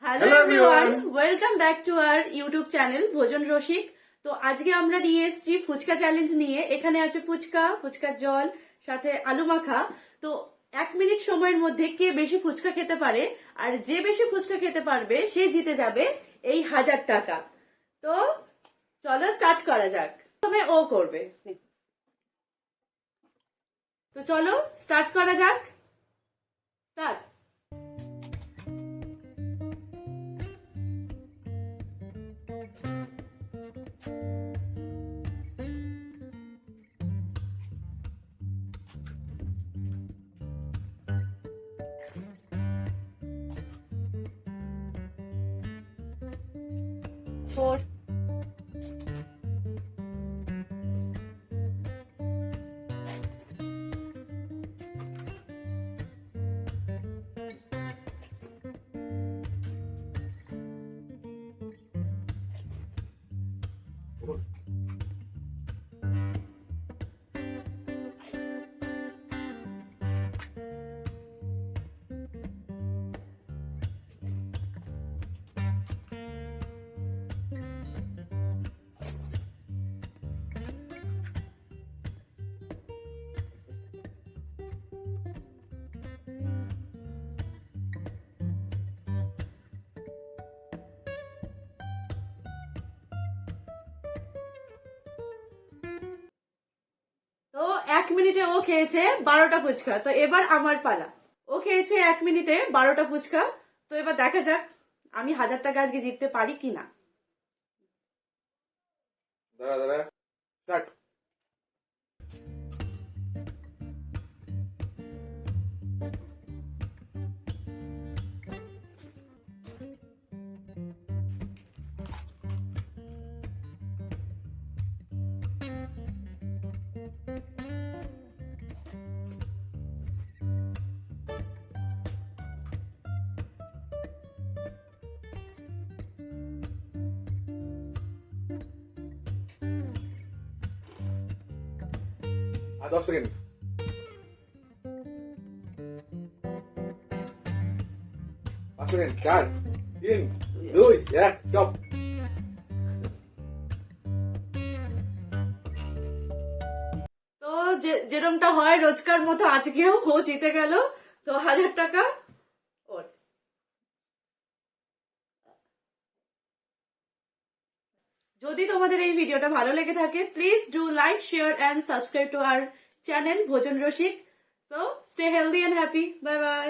Hello everyone, welcome back to our YouTube channel ভোজন রসিক। তো আজকে আমরা নিয়ে এসেছি ফুচকা চ্যালেঞ্জ নিয়ে। এখানে আছে ফুচকা, ফুচকার জল, সাথে আলু মাখা। তো 1 মিনিট সময়ের মধ্যে কে বেশি ফুচকা খেতে পারে আর যে বেশি ফুচকা খেতে পারবে সে জিতে যাবে এই 1000 টাকা। তো চলো স্টার্ট করা যাক। প্রথমে ও করবে, তো চলো স্টার্ট করা যাক। স্টার্ট। ফোর, তো 1 মিনিটে ও খেয়েছে 12টা ফুচকা। তো এবার আমার পালা। ও খেয়েছে 1 মিনিটে 12টা ফুচকা। তো এবার দেখা যাক আমি 1000 টাকা আজকে জিততে পারি কিনা। দাঁড়া দাঁড়া স্টার্ট। আর 10 সেকেন্ড। 5 সেকেন্ড। 4, 3, 2, 1 স্টপ। তো যেরকমটা হয় রোজকার মতো আজকেও ও জিতে গেল। তো 1000 টাকা ওর। যদি তোমাদের এই ভিডিওটা ভালো লেগে থাকে please do like, share and subscribe to our channel ভোজন রসিক। So stay healthy and happy. Bye bye.